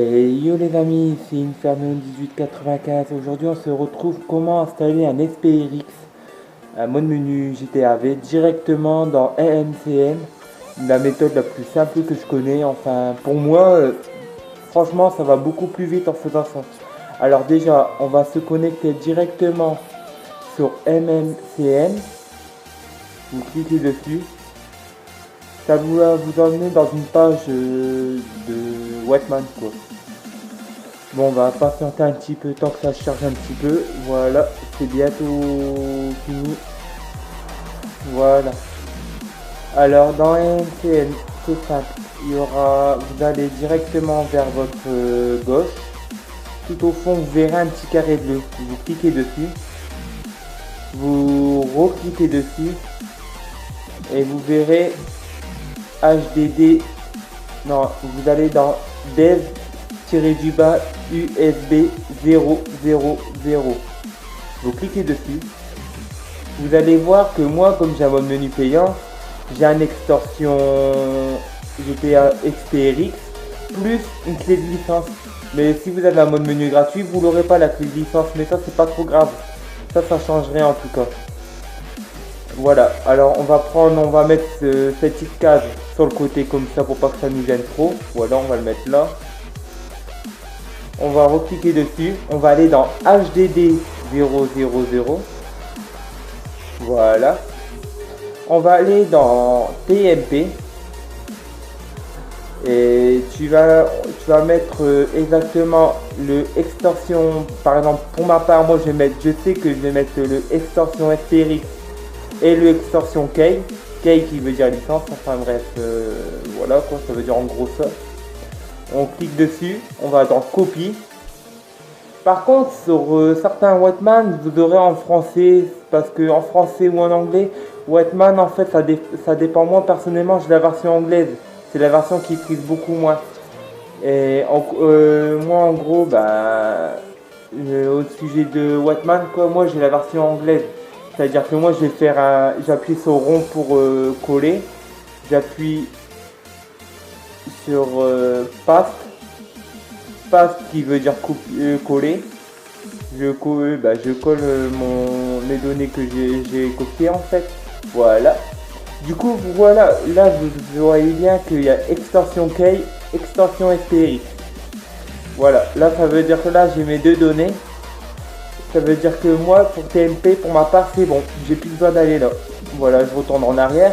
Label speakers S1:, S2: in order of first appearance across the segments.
S1: Et yo les amis, c'est Inferno1895. Aujourd'hui on se retrouve comment installer un SPRX, un mode menu GTA V directement dans AMCM. La méthode la plus simple que je connais, enfin pour moi, franchement ça va beaucoup plus vite en faisant ça. Alors déjà on va se connecter directement sur MMCM, vous cliquez dessus. Ça va vous emmener dans une page de Wetman quoi. Bon, on va patienter un petit peu tant que ça charge un petit peu. Voilà, c'est bientôt fini. Voilà. Alors dans MCN, c'est simple. Vous allez directement vers votre gauche. Tout au fond, vous verrez un petit carré bleu. Vous cliquez dessus. Vous recliquez dessus. Et vous verrez HDD. Non, vous allez dans dev-du-bas USB 000. Vous cliquez dessus. Vous allez voir que moi, comme j'ai un mode menu payant, j'ai une extorsion GTA XPRX plus une clé de licence. Mais si vous avez un mode menu gratuit, vous n'aurez pas la clé de licence. Mais ça, c'est pas trop grave. Ça change rien en tout cas. Voilà, alors on va mettre cette petite case sur le côté comme ça pour pas que ça nous gêne trop. Voilà, on va le mettre là. On va recliquer dessus. On va aller dans HDD 000. Voilà. On va aller dans TMP. Et tu vas mettre exactement le extorsion. Par exemple, pour ma part, moi je sais que je vais mettre le extorsion SPRX et le extorsion key qui veut dire licence, enfin bref, voilà quoi, ça veut dire en gros ça. On clique dessus, on va dans copie. Par contre, sur certains Wetman, vous aurez en français, parce que en français ou en anglais, Wetman en fait ça dépend. Moi personnellement, j'ai la version anglaise, c'est la version qui prise beaucoup moins. Et moi en gros, au sujet de Wetman, quoi, moi j'ai la version anglaise. C'est-à-dire que moi j'appuie sur rond pour coller, j'appuie sur paste qui veut dire coller, je colle les données que j'ai copiées en fait, voilà. Du coup voilà, là vous voyez bien qu'il y a extorsion key, extorsion SPRX. Voilà, là ça veut dire que là j'ai mes deux données. Ça veut dire que moi, pour TMP, pour ma part, c'est bon. J'ai plus besoin d'aller là. Voilà, je retourne en arrière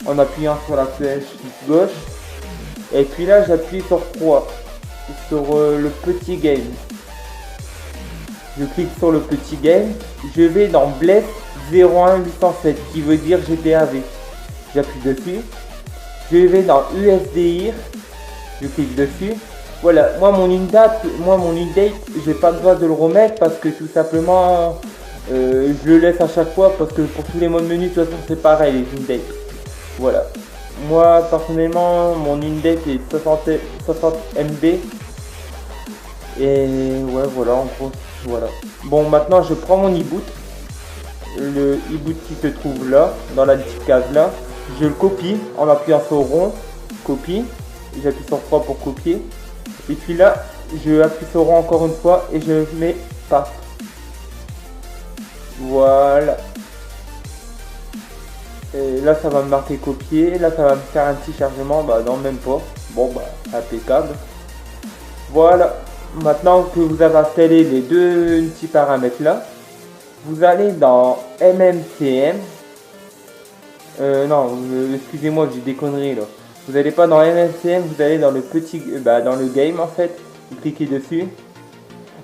S1: en appuyant sur la flèche gauche. Et puis là, j'appuie sur 3. Sur le petit game. Je clique sur le petit game. Je vais dans Bless 01807 qui veut dire GTA V. J'appuie dessus. Je vais dans USDIR. Je clique dessus. Voilà, moi mon indate, j'ai pas le droit de le remettre parce que tout simplement je le laisse à chaque fois parce que pour tous les modes menu de toute façon c'est pareil les indates. Voilà. Moi personnellement mon indate est 60 MB. Et ouais voilà en gros voilà. Bon maintenant je prends mon e-boot. Le e-boot qui se trouve là, dans la petite case là. Je le copie en appuyant sur rond, copie. J'appuie sur 3 pour copier. Et puis là, je appuie sur rond encore une fois et je mets paste. Voilà. Et là, ça va me marquer copier. Là, ça va me faire un petit chargement. Non, même pas. Bon, impeccable. Voilà. Maintenant que vous avez installé les deux petits paramètres là, vous allez dans MMCM. Non, excusez-moi, j'ai des conneries là. Vous n'allez pas dans MMCM, vous allez dans le petit, dans le game en fait. Vous cliquez dessus.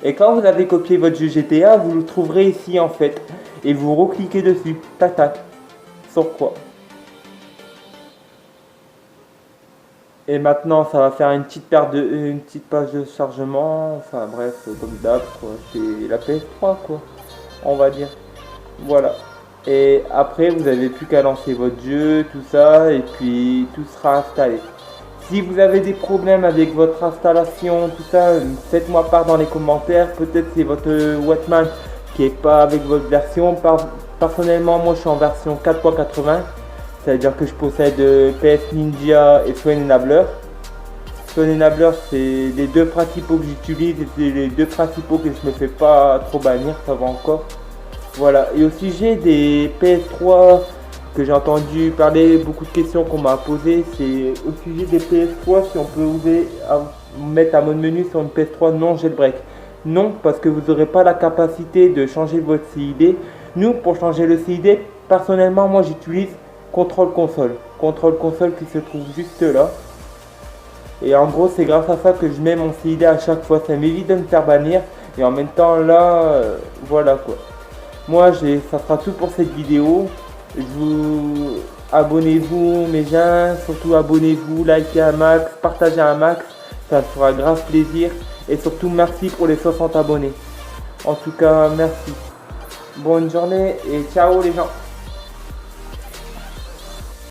S1: Et quand vous avez copié votre jeu GTA, vous le trouverez ici en fait. Et vous recliquez dessus. Tac tac. Sur quoi. Et maintenant, ça va faire une petite page de chargement. Enfin bref, comme d'hab quoi. C'est la PS3 quoi. On va dire. Voilà. Et après vous n'avez plus qu'à lancer votre jeu, tout ça, et puis tout sera installé. Si vous avez des problèmes avec votre installation, tout ça, faites-moi part dans les commentaires. Peut-être c'est votre Wetman qui est pas avec votre version. Personnellement, moi je suis en version 4.80. C'est-à-dire que je possède PS Ninja et Swan Enabler. Phone Enabler, c'est les deux principaux que j'utilise et c'est les deux principaux que je me fais pas trop bannir, ça va encore. Voilà, et au sujet des PS3 que j'ai entendu parler, beaucoup de questions qu'on m'a posées, c'est au sujet des PS3 si on peut mettre un mode menu sur une PS3 non jailbreak. Non, parce que vous n'aurez pas la capacité de changer votre CID. Nous, pour changer le CID, personnellement, moi j'utilise Contrôle Console. Contrôle Console qui se trouve juste là. Et en gros, c'est grâce à ça que je mets mon CID à chaque fois. Ça m'évite de me faire bannir. Et en même temps, là, voilà quoi. Moi, ça sera tout pour cette vidéo. Abonnez-vous mes gens, surtout abonnez-vous, likez un max, partagez un max, ça me fera grave plaisir. Et surtout merci pour les 60 abonnés. En tout cas, merci. Bonne journée et ciao les gens.